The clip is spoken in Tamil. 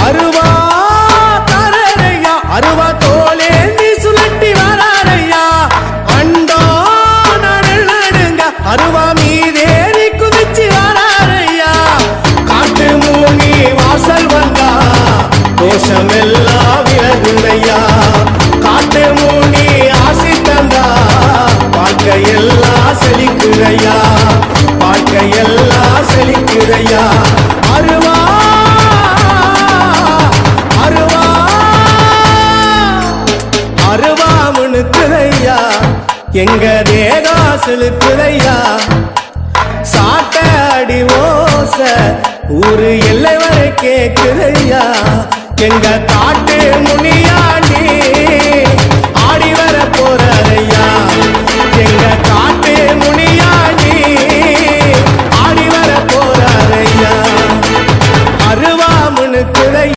அருவா தரையா அருவா தோலேந்தி சுழட்டி வராரையா அண்டோ நடுங்க அருவா மீதேறி குதிச்சு வராரையா காட்டு மூங்கி வாசல் வந்தா தோஷமெல்லாம் விலகுதையா காட்டு மூங்கி ஆசி தந்தா வாழ்க்கையெல்லாம் செழிக்குதையா வாழ்க்கையெல்லாம் செழிக்குதையா அருவா அருவா அருவா முணுக்குதையா எங்க தேகா செலுக்குதையா சாட்ட அடி ஓச ஊரு எல்லை வரை கேக்குதையா எங்க காட்டு முனியாண்டி